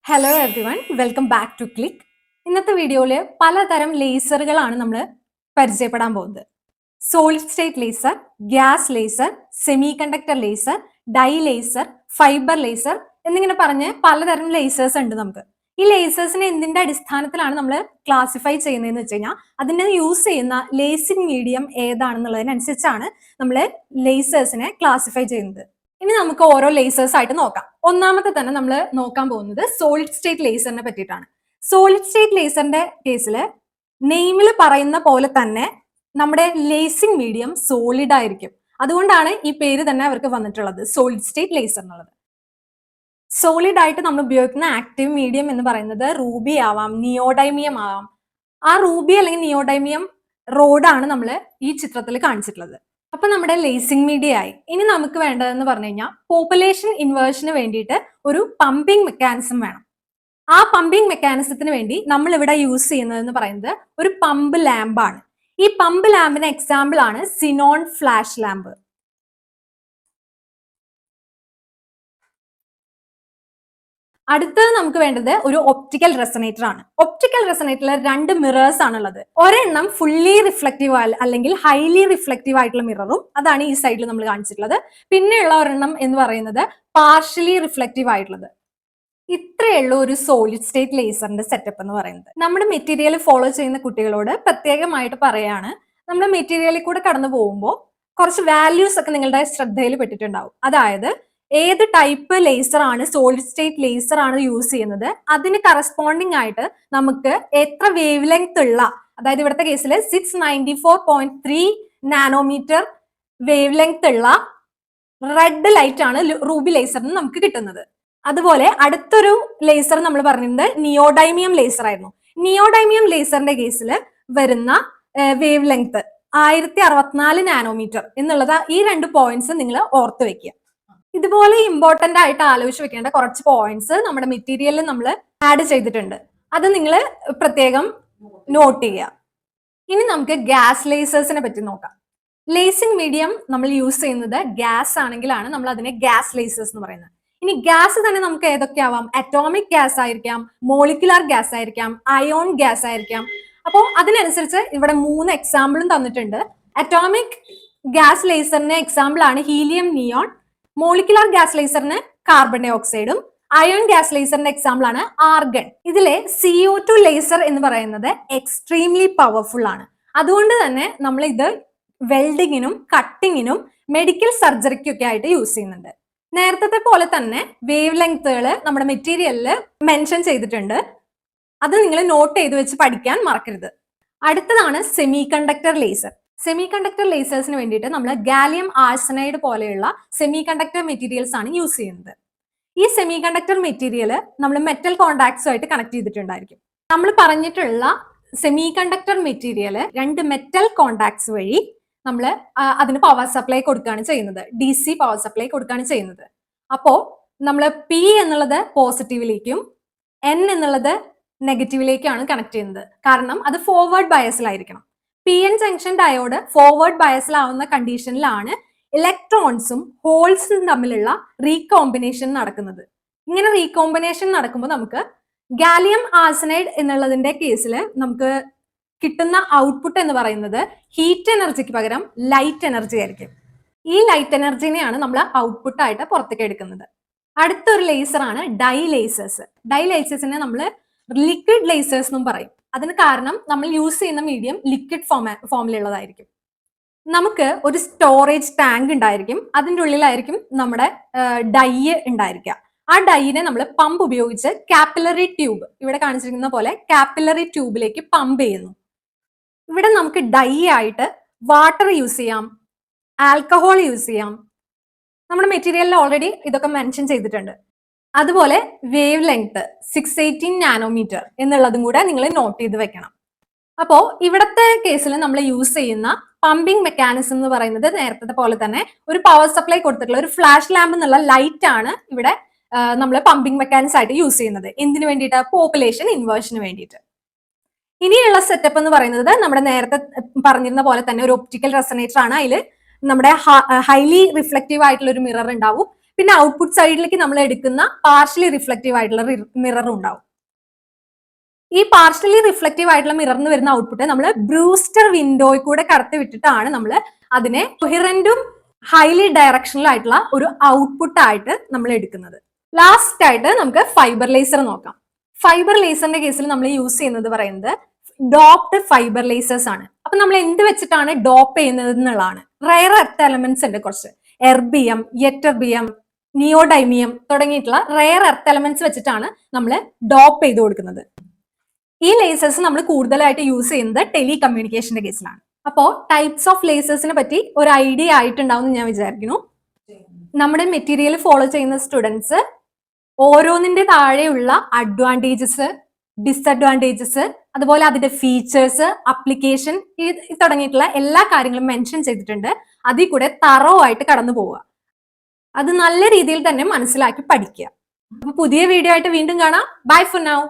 Hello everyone, welcome back to Click. ഇന്നത്തെ വീഡിയോയിൽ പലതരം ലേസറുകളാണ് നമ്മൾ പരിചയപ്പെടാൻ പോകുന്നത്. Solid state laser, gas laser, semiconductor laser, dye laser, fibre laser എന്നിങ്ങനെ പറഞ്ഞ് പലതരം ലേസേഴ്സ് ഉണ്ട് നമുക്ക്. ഈ ലേസേഴ്സിനെ എന്തിന്റെ അടിസ്ഥാനത്തിലാണ് നമ്മൾ ക്ലാസിഫൈ ചെയ്യുന്നതെന്ന് വെച്ച് കഴിഞ്ഞാൽ അതിന് യൂസ് ചെയ്യുന്ന ലേസിംഗ് മീഡിയം ഏതാണെന്നുള്ളതിനനുസരിച്ചാണ് നമ്മൾ ലേസേഴ്സിനെ ക്ലാസിഫൈ ചെയ്യുന്നത്. ഇനി നമുക്ക് ഓരോ ലേസേഴ്സ് ആയിട്ട് നോക്കാം. ഒന്നാമത്തെ തന്നെ നമ്മൾ നോക്കാൻ പോകുന്നത് സോളിഡ് സ്റ്റേറ്റ് ലേസറിനെ പറ്റിയിട്ടാണ്. സോളിഡ് സ്റ്റേറ്റ് ലേസറിന്റെ കേസിൽ നെയിമിൽ പറയുന്ന പോലെ തന്നെ നമ്മുടെ ലേസിംഗ് മീഡിയം സോളിഡ് ആയിരിക്കും. അതുകൊണ്ടാണ് ഈ പേര് തന്നെ അവർക്ക് വന്നിട്ടുള്ളത്, സോളിഡ് സ്റ്റേറ്റ് ലേസർ എന്നുള്ളത്. സോളിഡ് ആയിട്ട് നമ്മൾ ഉപയോഗിക്കുന്ന ആക്റ്റീവ് മീഡിയം എന്ന് പറയുന്നത് റൂബി ആവാം, നിയോഡൈമിയം ആവാം. ആ റൂബി അല്ലെങ്കിൽ നിയോഡൈമിയം റോഡാണ് നമ്മൾ ഈ ചിത്രത്തിൽ കാണിച്ചിട്ടുള്ളത്. അപ്പൊ നമ്മുടെ ലേസിംഗ് മീഡിയ ആയി. ഇനി നമുക്ക് വേണ്ടതെന്ന് പറഞ്ഞു കഴിഞ്ഞാൽ പോപ്പുലേഷൻ ഇൻവേർഷന് വേണ്ടിയിട്ട് ഒരു പമ്പിംഗ് മെക്കാനിസം വേണം. ആ പമ്പിംഗ് മെക്കാനിസത്തിന് വേണ്ടി നമ്മൾ ഇവിടെ യൂസ് ചെയ്യുന്നത് എന്ന് പറയുന്നത് ഒരു പമ്പ് ലാമ്പാണ്. ഈ പമ്പ് ലാമ്പിന് എക്സാമ്പിൾ ആണ് സിനോൺ ഫ്ലാഷ് ലാമ്പ്. അടുത്തത് നമുക്ക് വേണ്ടത് ഒരു ഒപ്റ്റിക്കൽ റെസനേറ്റർ ആണ്. ഒപ്റ്റിക്കൽ റെസനേറ്ററിൽ രണ്ട് മിറേഴ്സ് ആണുള്ളത്. ഒരെണ്ണം ഫുള്ളി റിഫ്ലക്റ്റീവ് അല്ലെങ്കിൽ ഹൈലി റിഫ്ലക്റ്റീവ് ആയിട്ടുള്ള മിററും, അതാണ് ഈ സൈഡിൽ നമ്മൾ കാണിച്ചിട്ടുള്ളത്. പിന്നെയുള്ള ഒരെണ്ണം എന്ന് പറയുന്നത് പാർഷ്യലി റിഫ്ലക്റ്റീവ് ആയിട്ടുള്ളത്. ഇത്രയുള്ള ഒരു സോളിഡ് സ്റ്റേറ്റ് ലേസറിന്റെ സെറ്റപ്പ് എന്ന് പറയുന്നത്. നമ്മുടെ മെറ്റീരിയൽ ഫോളോ ചെയ്യുന്ന കുട്ടികളോട് പ്രത്യേകമായിട്ട് പറയാണ്, നമ്മുടെ മെറ്റീരിയലിൽ കൂടെ കടന്നു പോകുമ്പോൾ കുറച്ച് വാല്യൂസ് ഒക്കെ നിങ്ങളുടെ ശ്രദ്ധയിൽ പെട്ടിട്ടുണ്ടാവും. അതായത് ഏത് ടൈപ്പ് ലേസർ ആണ്, സോളിഡ് സ്റ്റേറ്റ് ലേസർ ആണ് യൂസ് ചെയ്യുന്നത്, അതിന് കറസ്പോണ്ടിങ് ആയിട്ട് നമുക്ക് എത്ര വേവ് ലെങ്ത് ഉള്ള, അതായത് ഇവിടുത്തെ കേസിൽ 694.3 നാനോമീറ്റർ വേവ് ലെങ്ത് ഉള്ള റെഡ് ലൈറ്റ് ആണ് റൂബി ലേസറിന് നമുക്ക് കിട്ടുന്നത്. അതുപോലെ അടുത്തൊരു ലേസർ നമ്മൾ പറഞ്ഞിരുന്നത് നിയോഡൈമിയം ലേസർ ആയിരുന്നു. നിയോഡൈമിയം ലേസറിന്റെ കേസിൽ വരുന്ന വേവ് ലെങ്ത് 1064 നാനോമീറ്റർ എന്നുള്ളത്. ഈ രണ്ട് പോയിന്റ്സ് നിങ്ങൾ ഓർത്ത് വെക്കുക. ഇതുപോലെ ഇമ്പോർട്ടന്റ് ആയിട്ട് ആലോചിച്ച് വെക്കേണ്ട കുറച്ച് പോയിന്റ്സ് നമ്മുടെ മെറ്റീരിയലിൽ നമ്മൾ ആഡ് ചെയ്തിട്ടുണ്ട്. അത് നിങ്ങൾ പ്രത്യേകം നോട്ട് ചെയ്യുക. ഇനി നമുക്ക് ഗ്യാസ് ലേസേഴ്സിനെ പറ്റി നോക്കാം. ലേസിംഗ് മീഡിയം നമ്മൾ യൂസ് ചെയ്യുന്നത് ഗ്യാസ് ആണെങ്കിലാണ് നമ്മൾ അതിനെ ഗ്യാസ് ലേസേഴ്സ് എന്ന് പറയുന്നത്. ഇനി ഗ്യാസ് തന്നെ നമുക്ക് ഏതൊക്കെ ആവാം? അറ്റോമിക് ഗ്യാസ് ആയിരിക്കാം, മോളിക്കുലാർ ഗ്യാസ് ആയിരിക്കാം, അയോൺ ഗ്യാസ് ആയിരിക്കാം. അപ്പോൾ അതിനനുസരിച്ച് ഇവിടെ 3 എക്സാമ്പിളും തന്നിട്ടുണ്ട്. അറ്റോമിക് ഗ്യാസ് ലേസറിന് എക്സാമ്പിൾ ആണ് ഹീലിയം നിയോൺ, മോളിക്കുലാർ ഗ്യാസ് ലേസറിന് കാർബൺ ഡൈ ഓക്സൈഡും, അയോൺ ഗ്യാസ് ലേസറിന്റെ എക്സാമ്പിൾ ആണ് ആർഗൺ. ഇതിലെ CO2 ലേസർ എന്ന് പറയുന്നത് എക്സ്ട്രീംലി പവർഫുൾ ആണ്. അതുകൊണ്ട് തന്നെ നമ്മൾ ഇത് വെൽഡിങ്ങിനും കട്ടിങ്ങിനും മെഡിക്കൽ സർജറിക്കും ഒക്കെ ആയിട്ട് യൂസ് ചെയ്യുന്നുണ്ട്. നേരത്തെ പോലെ തന്നെ വേവ് ലെങ്ത്തുകൾ നമ്മുടെ മെറ്റീരിയലിൽ മെൻഷൻ ചെയ്തിട്ടുണ്ട്. അത് നിങ്ങൾ നോട്ട് ചെയ്ത് വെച്ച് പഠിക്കാൻ മറക്കരുത്. അടുത്തതാണ് semiconductor laser. Semiconductor ലേസേഴ്സിന് വേണ്ടിയിട്ട് നമ്മൾ ഗാലിയം ആർസനൈഡ് പോലെയുള്ള സെമി കണ്ടക്ടർ മെറ്റീരിയൽസ് ആണ് യൂസ് ചെയ്യുന്നത്. ഈ സെമി കണ്ടക്ടർ മെറ്റീരിയൽ നമ്മൾ മെറ്റൽ കോണ്ടാക്ട്സുമായിട്ട് കണക്ട് ചെയ്തിട്ടുണ്ടായിരിക്കും. നമ്മൾ പറഞ്ഞിട്ടുള്ള semiconductor material 2 metal contacts വഴി നമ്മൾ അതിന് പവർ സപ്ലൈ കൊടുക്കുകയാണ് ചെയ്യുന്നത്, DC പവർ സപ്ലൈ കൊടുക്കുകയാണ് ചെയ്യുന്നത്. അപ്പോൾ നമ്മൾ P എന്നുള്ളത് പോസിറ്റീവിലേക്കും N എന്നുള്ളത് നെഗറ്റീവിലേക്കാണ് കണക്ട് ചെയ്യുന്നത്. കാരണം അത് ഫോർവേഡ് ബയസിലായിരിക്കണം. PN ജംഗ്ഷൻ ഡയോഡ് ഫോർവേഡ് ബയസിലാവുന്ന കണ്ടീഷനിലാണ് ഇലക്ട്രോൺസും ഹോൾസും തമ്മിലുള്ള റീകോമ്പിനേഷൻ നടക്കുന്നത്. ഇങ്ങനെ റീകോമ്പിനേഷൻ നടക്കുമ്പോൾ നമുക്ക് ഗാലിയം ആർസനൈഡ് എന്നുള്ളതിന്റെ കേസിൽ നമുക്ക് കിട്ടുന്ന ഔട്ട്പുട്ട് എന്ന് പറയുന്നത് ഹീറ്റ് എനർജിക്ക് പകരം ലൈറ്റ് എനർജി ആയിരിക്കും. ഈ ലൈറ്റ് എനർജിനെയാണ് നമ്മൾ ഔട്ട്പുട്ട് ആയിട്ട് പുറത്തേക്ക് എടുക്കുന്നത്. അടുത്തൊരു ലേസർ ആണ് ഡൈ ലേസേഴ്സ്. ഡൈ ലേസേഴ്സിനെ നമ്മൾ ലിക്വിഡ് ലേസേഴ്സ് എന്നും പറയും. അതിന് കാരണം നമ്മൾ യൂസ് ചെയ്യുന്ന മീഡിയം ലിക്വിഡ് ഫോമിലുള്ളതായിരിക്കും. നമുക്ക് ഒരു സ്റ്റോറേജ് ടാങ്ക് ഉണ്ടായിരിക്കും, അതിൻ്റെ ഉള്ളിലായിരിക്കും നമ്മുടെ ഡൈ ഉണ്ടായിരിക്കുക. ആ ഡൈനെ നമ്മൾ പമ്പ് ഉപയോഗിച്ച് കാപ്പിലറി ട്യൂബ്, ഇവിടെ കാണിച്ചിരിക്കുന്ന പോലെ കാപ്പിലറി ട്യൂബിലേക്ക് പമ്പ് ചെയ്യുന്നു. ഇവിടെ നമുക്ക് ഡൈ ആയിട്ട് വാട്ടർ യൂസ് ചെയ്യാം, ആൽക്കഹോൾ യൂസ് ചെയ്യാം. നമ്മുടെ മെറ്റീരിയലിൽ ഓൾറെഡി ഇതൊക്കെ മെൻഷൻ ചെയ്തിട്ടുണ്ട്. അതുപോലെ വേവ് ലെങ്ത് 618 നാനോമീറ്റർ എന്നുള്ളതും കൂടെ നിങ്ങൾ നോട്ട് ചെയ്ത് വെക്കണം. അപ്പോൾ ഇവിടത്തെ കേസിൽ നമ്മൾ യൂസ് ചെയ്യുന്ന പമ്പിംഗ് മെക്കാനിസം എന്ന് പറയുന്നത് നേരത്തെ പോലെ തന്നെ ഒരു പവർ സപ്ലൈ കൊടുത്തിട്ടുള്ള ഒരു ഫ്ലാഷ് ലാമ്പ് എന്നുള്ള ലൈറ്റ് ആണ് ഇവിടെ നമ്മൾ പമ്പിംഗ് മെക്കാനിസം ആയിട്ട് യൂസ് ചെയ്യുന്നത്. എന്തിനു വേണ്ടിയിട്ട്? പോപ്പുലേഷൻ ഇൻവേർഷന് വേണ്ടിയിട്ട്. ഇനിയുള്ള സെറ്റപ്പ് എന്ന് പറയുന്നത് നമ്മുടെ നേരത്തെ പറഞ്ഞിരുന്ന പോലെ തന്നെ ഒരു ഒപ്റ്റിക്കൽ റെസനേറ്റർ ആണ്. അതിൽ നമ്മുടെ ഹൈലി റിഫ്ലക്റ്റീവ് ആയിട്ടുള്ള ഒരു മിറർ ഉണ്ടാവും. പിന്നെ ഔട്ട്പുട്ട് സൈഡിലേക്ക് നമ്മൾ എടുക്കുന്ന പാർഷ്യലി റിഫ്ലക്റ്റീവ് ആയിട്ടുള്ള മിററും ഉണ്ടാവും. ഈ പാർഷ്യലി റിഫ്ലക്റ്റീവ് ആയിട്ടുള്ള മിററിന് വരുന്ന ഔട്ട്പുട്ട് നമ്മൾ ബ്രൂസ്റ്റർ വിൻഡോയിൽ കൂടെ കടത്തി വിട്ടിട്ടാണ് നമ്മൾ അതിനെ കൊഹിറന്റും ഹൈലി ഡയറക്ഷണൽ ആയിട്ടുള്ള ഒരു ഔട്ട്പുട്ട് ആയിട്ട് നമ്മൾ എടുക്കുന്നത്. ലാസ്റ്റ് ആയിട്ട് നമുക്ക് ഫൈബർ ലേസർ നോക്കാം. ഫൈബർ ലേസറിന്റെ കേസിൽ നമ്മൾ യൂസ് ചെയ്യുന്നത് പറയുന്നത് ഡോപ്ഡ് ഫൈബർ ലേസേഴ്സ് ആണ്. അപ്പൊ നമ്മൾ എന്ത് വെച്ചിട്ടാണ് ഡോപ്പ് ചെയ്യുന്നത് എന്നുള്ളതാണ്. റയർ എർത്ത് എലമെന്റ്സ് ഉണ്ട് കുറച്ച്, എർബിയം, യെറ്റർബിയം, നിയോഡൈമിയം തുടങ്ങിയിട്ടുള്ള റയർ എർത്ത് എലമെന്റ്സ് വെച്ചിട്ടാണ് നമ്മൾ ഡോപ്പ് ചെയ്ത് കൊടുക്കുന്നത്. ഈ ലേസേഴ്സ് നമ്മൾ കൂടുതലായിട്ട് യൂസ് ചെയ്യുന്നത് ടെലി കമ്മ്യൂണിക്കേഷന്റെ കേസിലാണ്. അപ്പോൾ ടൈപ്സ് ഓഫ് ലേസേഴ്സിനെ പറ്റി ഒരു ഐഡിയ ആയിട്ടുണ്ടാവും എന്ന് ഞാൻ വിചാരിക്കുന്നു. നമ്മുടെ മെറ്റീരിയൽ ഫോളോ ചെയ്യുന്ന സ്റ്റുഡൻസ് ഓരോന്നിന്റെ താഴെയുള്ള അഡ്വാൻറ്റേജസ്, ഡിസഡ്വാൻറ്റേജസ്, അതുപോലെ അതിന്റെ ഫീച്ചേഴ്സ്, അപ്ലിക്കേഷൻ തുടങ്ങിയിട്ടുള്ള എല്ലാ കാര്യങ്ങളും മെൻഷൻ ചെയ്തിട്ടുണ്ട്. അതിൽ കൂടെ തറോ ആയിട്ട് കടന്നു പോവുക. അത് നല്ല രീതിയിൽ തന്നെ മനസ്സിലാക്കി പഠിക്കുക. അപ്പൊ പുതിയ വീഡിയോ ആയിട്ട് വീണ്ടും കാണാം. Bye for now.